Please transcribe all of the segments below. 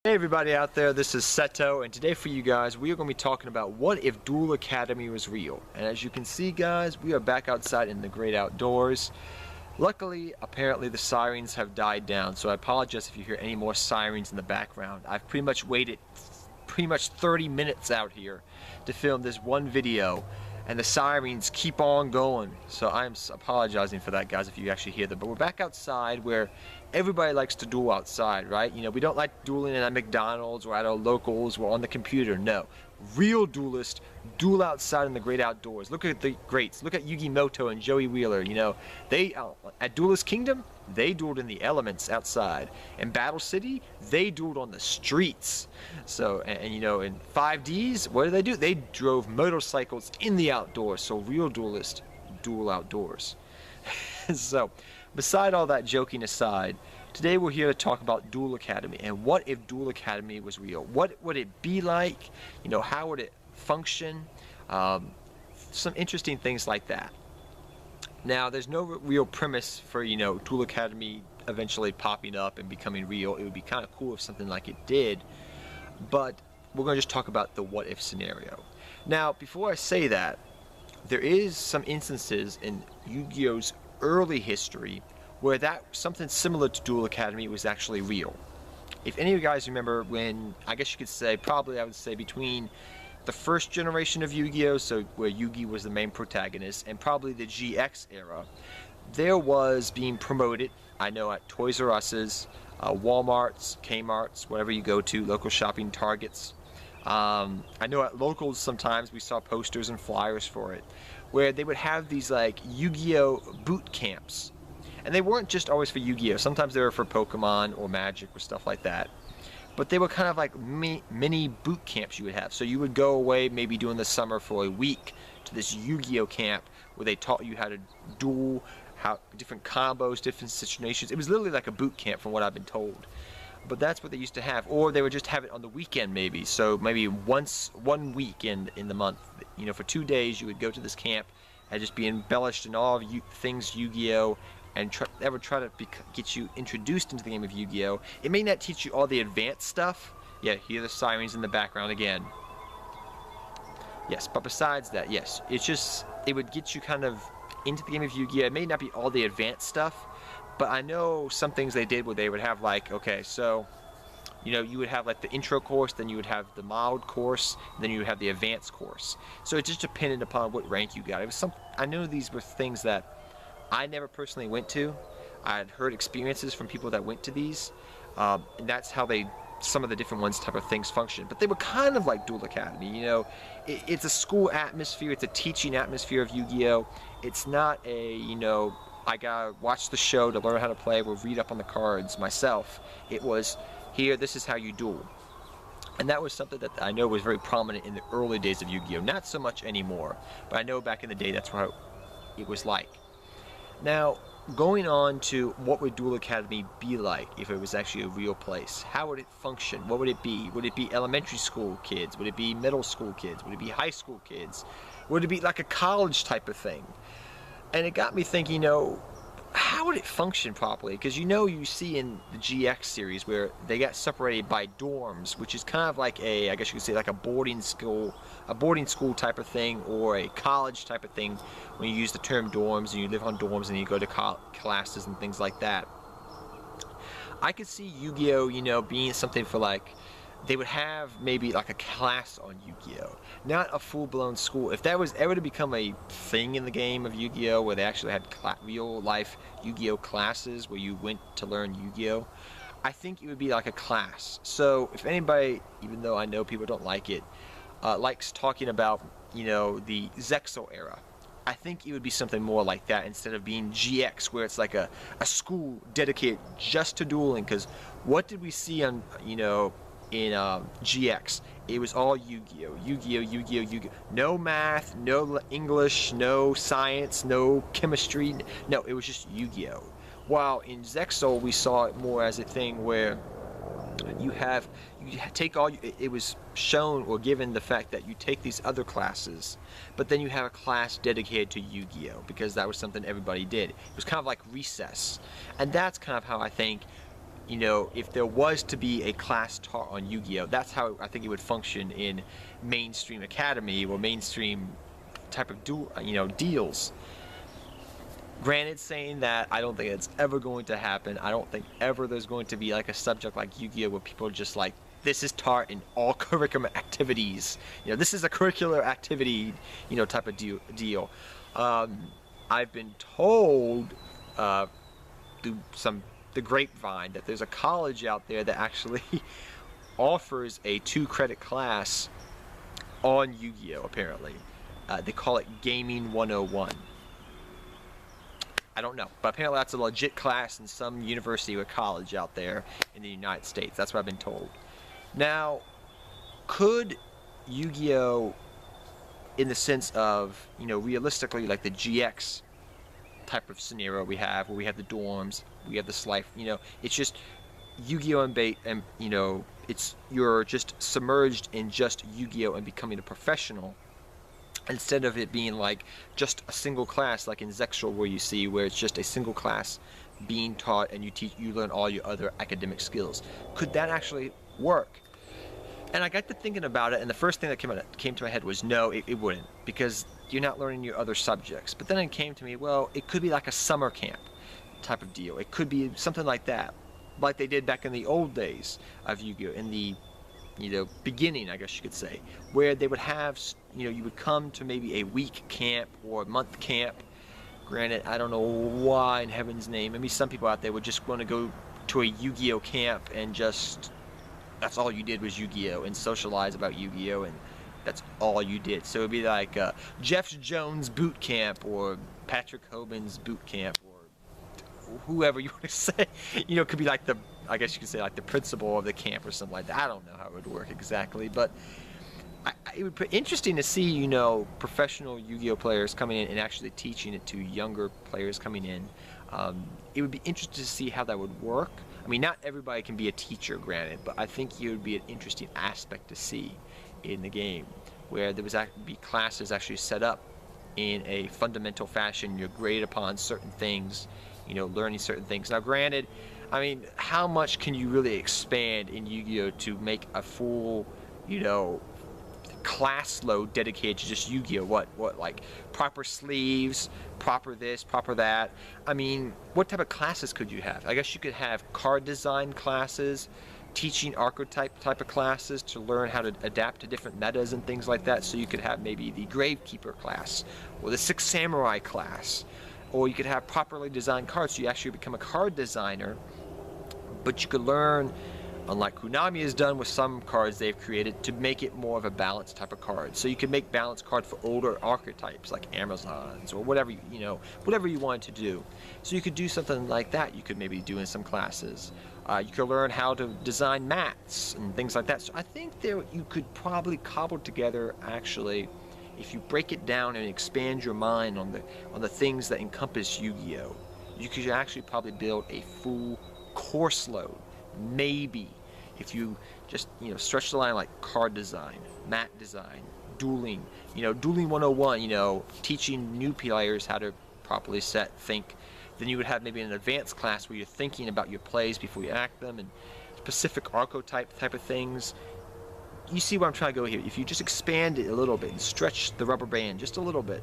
Hey everybody out there, this is Seto, and today for you guys we are going to be talking about what if Duel Academy was real. And as you can see guys, we are back outside in the great outdoors. Luckily, apparently the sirens have died down, so I apologize if you hear any more sirens in the background. I've pretty much waited 30 minutes out here to film this one video, and the sirens keep on going, so I'm apologizing for that guys if you actually hear them. But we're back outside where everybody likes to duel outside, right? You know, we don't like dueling at McDonald's or at our locals or on the computer. No, real duelists duel outside in the great outdoors. Look at the greats. Look at Yugi and Joey Wheeler. You know, they at Duelist Kingdom, they dueled in the elements outside. In Battle City, they dueled on the streets. So, and you know, in 5Ds, what do? They drove motorcycles in the outdoors. So real duelists duel outdoors. So, beside all that joking aside, today we're here to talk about Duel Academy and what if Duel Academy was real? What would it be like? You know, how would it function? Some interesting things like that. Now, there's no real premise for, you know, Duel Academy eventually popping up and becoming real. It would be kind of cool if something like it did, but we're going to just talk about the what if scenario. Now, before I say that, there is some instances in YuGiOh's early history where something similar to Duel Academy was actually real. If any of you guys remember when, I guess you could say, probably I would say between the first generation of YuGiOh, so where Yugi was the main protagonist, and probably the GX era, there was being promoted, I know at Toys R Us's, Walmart's, Kmart's, whatever you go to, local shopping Targets. I know at locals sometimes we saw posters and flyers for it, where they would have these like YuGiOh boot camps. And they weren't just always for YuGiOh, sometimes they were for Pokemon or Magic or stuff like that. But they were kind of like mini boot camps you would have. So you would go away maybe during the summer for a week to this YuGiOh camp where they taught you how to duel, how different combos, different situations. It was literally like a boot camp from what I've been told. But that's what they used to have. Or they would just have it on the weekend maybe. So maybe one weekend in the month, you know, for 2 days you would go to this camp and just be embellished in all of things YuGiOh and try to get you introduced into the game of YuGiOh. It may not teach you all the advanced stuff. Yeah, hear the sirens in the background again. Yes, but besides that, yes, it would get you kind of into the game of YuGiOh. It may not be all the advanced stuff, but I know some things they did where they would have like, okay, so, you know, you would have like the intro course, then you would have the mild course, then you would have the advanced course. So it just depended upon what rank you got. It was I know these were things that I never personally went to. I had heard experiences from people that went to these, and that's how some of the different ones type of things function. But they were kind of like Duel Academy, you know. It's a school atmosphere, it's a teaching atmosphere of YuGiOh. It's not a, you know, I gotta watch the show to learn how to play, or read up on the cards myself. It was, here, this is how you duel. And that was something that I know was very prominent in the early days of YuGiOh. Not so much anymore, but I know back in the day that's how it was like. Now, going on to what would Duel Academy be like if it was actually a real place? How would it function? What would it be? Would it be elementary school kids? Would it be middle school kids? Would it be high school kids? Would it be like a college type of thing? And it got me thinking, you know, how would it function properly? Because you know, you see in the GX series where they got separated by dorms, which is kind of like I guess you could say like a boarding school type of thing, or a college type of thing when you use the term dorms and you live on dorms and you go to classes and things like that. I could see YuGiOh, you know, being something for like, they would have maybe like a class on YuGiOh, not a full-blown school. If that was ever to become a thing in the game of YuGiOh, where they actually had real-life YuGiOh classes where you went to learn YuGiOh, I think it would be like a class. So if anybody, even though I know people don't like it, likes talking about, you know, the Zexal era, I think it would be something more like that instead of being GX, where it's like a school dedicated just to dueling. Because what did we see on, you know, in GX? It was all YuGiOh, YuGiOh, YuGiOh, YuGiOh. No math, no English, no science, no chemistry. No, it was just YuGiOh. While in Zexal we saw it more as a thing where you take all, it was shown or given the fact that you take these other classes, but then you have a class dedicated to YuGiOh, because that was something everybody did. It was kind of like recess. And that's kind of how I think you know, if there was to be a class taught on Yu-Gi-Oh, that's how I think it would function in mainstream academy or mainstream type of deals. Granted, saying that, I don't think it's ever going to happen. I don't think ever there's going to be like a subject like Yu-Gi-Oh where people are just like, this is taught in all curriculum activities. You know, this is a curricular activity, you know, type of deal. I've been told through the grapevine that there's a college out there that actually offers a 2-credit class on Yu-Gi-Oh, apparently. They call it Gaming 101. I don't know, but apparently that's a legit class in some university or college out there in the United States. That's what I've been told. Now, could Yu-Gi-Oh, in the sense of, you know, realistically, like the GX type of scenario we have, where we have the dorms, we have this life, you know, it's just Yu-Gi-Oh and you know, you're just submerged in just Yu-Gi-Oh and becoming a professional, instead of it being like just a single class like in Zexal, where you see where it's just a single class being taught and you learn all your other academic skills. Could that actually work? And I got to thinking about it, and the first thing that came to my head was no, it wouldn't, because you're not learning your other subjects. But then it came to me, well, it could be like a summer camp type of deal. It could be something like that, like they did back in the old days of Yu-Gi-Oh, in the, you know, beginning, I guess you could say, where they would have, you know, you would come to maybe a week camp or a month camp. Granted, I don't know why in heaven's name, maybe some people out there would just want to go to a Yu-Gi-Oh camp and just, that's all you did was Yu-Gi-Oh and socialize about Yu-Gi-Oh, and that's all you did. So it would be like Jeff Jones boot camp or Patrick Hoban's boot camp, or whoever you want to say. You know, it could be like I guess you could say like the principal of the camp or something like that. I don't know how it would work exactly, but it would be interesting to see, you know, professional Yu-Gi-Oh players coming in and actually teaching it to younger players coming in. It would be interesting to see how that would work. I mean, not everybody can be a teacher, granted, but I think it would be an interesting aspect to see in the game, where there would be classes actually set up in a fundamental fashion. You're graded upon certain things, you know, learning certain things. Now, granted, I mean, how much can you really expand in Yu-Gi-Oh to make a full, you know, class load dedicated to just Yu-Gi-Oh? What like proper sleeves, proper this, proper that? I mean, what type of classes could you have? I guess you could have card design classes, teaching archetype type of classes to learn how to adapt to different metas and things like that. So you could have maybe the Gravekeeper class or the Six Samurai class, or you could have properly designed cards so you actually become a card designer, but you could learn, unlike Konami has done with some cards they've created, to make it more of a balanced type of card. So you can make balanced cards for older archetypes like Amazons or whatever, you know, whatever you want to do. So you could do something like that. You could maybe do in some classes. You could learn how to design mats and things like that. So I think you could probably cobble together, actually, if you break it down and expand your mind on the things that encompass Yu-Gi-Oh, you could actually probably build a full course load. Maybe if you just, you know, stretch the line like card design, mat design, dueling, you know, dueling 101, you know, teaching new players how to properly think. Then you would have maybe an advanced class where you're thinking about your plays before you act them, and specific archetype type of things. You see where I'm trying to go here. If you just expand it a little bit and stretch the rubber band just a little bit,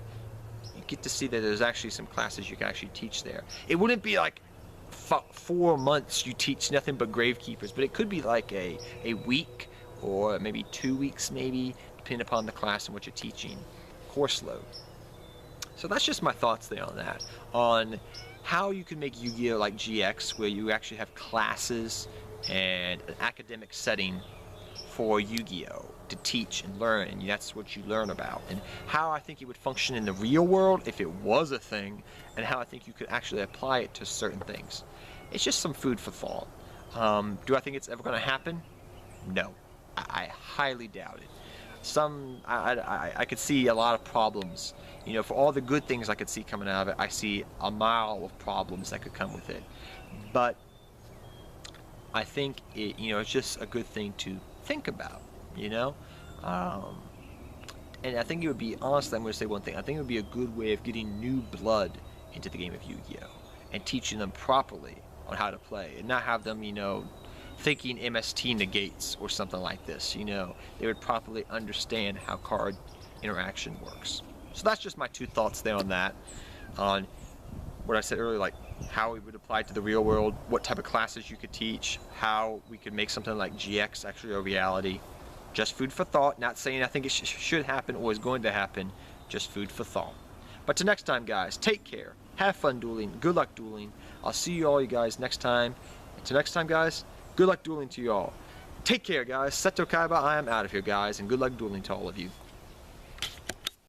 you get to see that there's actually some classes you can actually teach there. It wouldn't be like 4 months you teach nothing but Gravekeepers, but it could be like a week or maybe 2 weeks, maybe, depending upon the class and what you're teaching, course load. So that's just my thoughts there on that, on how you can make Yu-Gi-Oh like GX, where you actually have classes and an academic setting for Yu-Gi-Oh to teach and learn, and that's what you learn about, and how I think it would function in the real world if it was a thing, and how I think you could actually apply it to certain things. It's just some food for thought. Do I think it's ever going to happen? No. I highly doubt it. I could see a lot of problems. You know, for all the good things I could see coming out of it, I see a mile of problems that could come with it. But I think it, you know, it's just a good thing to think about, you know. And I think it would be, honestly, I'm going to say one thing. I think it would be a good way of getting new blood into the game of Yu-Gi-Oh and teaching them properly on how to play, and not have them, you know, thinking MST negates or something like this. You know, they would properly understand how card interaction works. So that's just my 2 thoughts there on that, on what I said earlier, like how it would apply to the real world, what type of classes you could teach, how we could make something like GX actually a reality. Just food for thought, not saying I think it should happen or is going to happen, just food for thought. But till next time, guys, take care, have fun dueling, good luck dueling. I'll see you all, you guys, next time. Until next time, guys, good luck dueling to you all. Take care, guys. Seto Kaiba, I am out of here, guys, and good luck dueling to all of you.